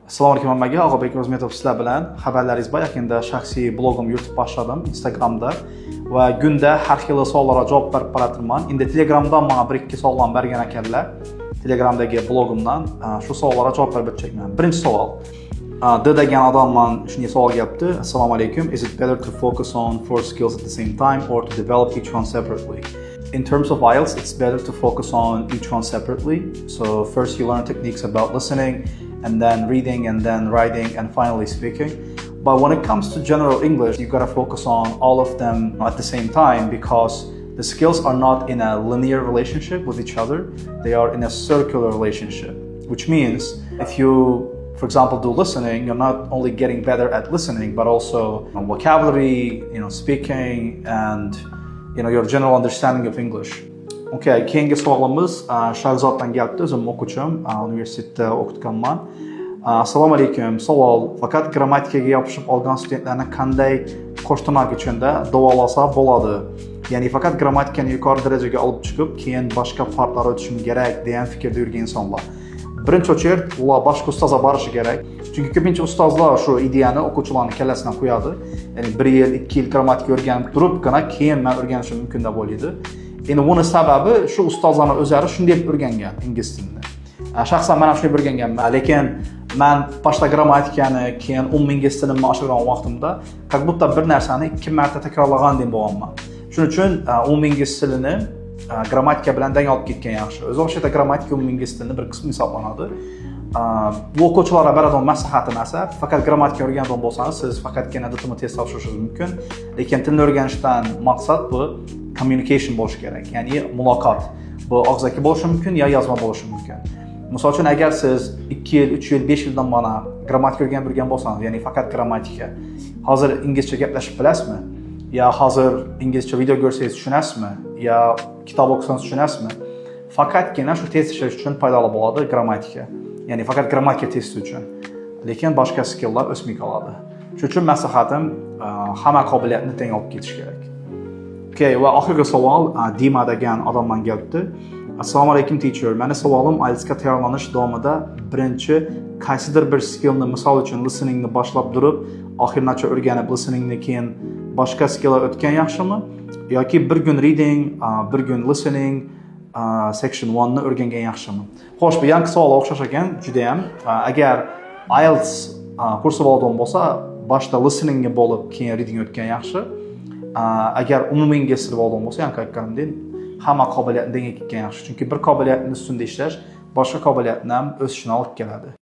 Assalomu alaykum hammaga, Og'abek Ro'zmetov sizlar bilan. Xabarlaringiz bor, yaqinda shaxsiy blogim yuritib boshladim Instagramda va kunda har xil savollarga javob berib boraman. Endi Telegramdan menga 1-2 savollarni bergan ekanlar. Telegramdagi blogimdan shu savollarga javob berib o'tacakman. Birinchi savol. D degan odamman shunday savol yapti. Assalomu alaykum. Is it better to focus on 4 skills at the same time or to develop each one separately? In terms of IELTS, it's better to focus on each one separately. So first you learn techniques about listening, and then reading, and then writing, and finally speaking. But when it comes to general English, you've got to focus on all of them at the same time because the skills are not in a linear relationship with each other. They are in a circular relationship, which means if you, for example, do listening, you're not only getting better at listening, but also vocabulary, speaking, and your general understanding of English. Okay, keyingi savolimiz Shahzoddan kelibdi. O'zim o'quvchim, universitetda o'qitganman. Assalomu alaykum. Savol: faqat grammatikaga yopishib olgan studentlarni qanday qo'shtirnoq ichida davolasa bo'ladi? Ya'ni faqat grammatikani yuqori darajaga olib chiqib, keyin boshqa farqlar o'tishim kerak degan fikrda yurgan insonlar. Birinchi o'chirib, ular boshqa ustozga borishi kerak. Chunki ko'pincha ustozlar shu ideyani o'quvchilarning kallasidan qo'yadi. Ya'ni 1 yil, 2 yil grammatika o'rganib turibgina keyin men o'rganishim mumkin deb o'ylaydi. Endi buni sababi shu ustozlarning o'zlari shunday o'rgangan ingliz tilini. Shaxsan men ham shunday o'rganganman, lekin men boshqa grammatikani, keyin umumiy ingliz tilini oshirgan vaqtimda как будто bir narsani 2 marta takrorlagandek bo'lganman. Shuning uchun umumiy ingliz tilini grammatika bilan dang olib ketgan yaxshi. O'zi o'sha grammatika umumiy ingliz tilini bir qismi hisoblanadi. Bu o'quvchilarga beradigan maslahatim esa, faqat grammatika o'rgangan bo'lsangiz, siz faqatgina DTM test topshirishingiz mumkin. Lekin tilni o'rganishdan maqsad bu communication bo'lishi kerak, ya'ni muloqot. Bu og'zaki bo'lishi mumkin yo yozma bo'lishi mumkin. Misol uchun agar siz 2 yil, 3 yil, 5 yildan bana grammatika o'rganib yurgan bo'lsangiz, ya'ni faqat grammatika, hozir inglizcha gaplashib bilasizmi? Ya hozir inglizcha video ko'rsangiz tushunasizmi? Ya kitob o'qisangiz tushunasizmi? Faqatgina shu test ishlash uchun foydali bo'ladi grammatika. Ya'ni faqat grammatika testi uchun. Lekin boshqa skilllar o'smay qoladi. Shuning uchun maslahatim hamma qobiliyatni teng olib ketish kerak. Okay, va oxirgi savol Dima degan odamdan kelibdi. Assalomu alaykum teacher. Meni savolim IELTSga tayyorlanish davomida birinchi qaysidir bir skillni, misol uchun listeningni boshlab turib, oxirigacha o'rganib listeningni keyin boshqa skillga o'tgan yaxshimi? Yoki bir kun reading, bir kun listening, section 1 ni o'rgangan yaxshimi? Xo'sh, bu yangi savol o'xshash ekan, juda ham. Agar IELTS kursi bo'lgan bo'lsa, boshda listeningga bo'lib, keyin reading o'tgan yaxshi. Agar umumiy ingliz tili bo'lgan bo'lsa, ham aytganimdek, hamma qobiliyatni dengiga ketgan yaxshi. Chunki bir qobiliyatni ustida ishlash boshqa qobiliyatni ham o'sishini olib keladi.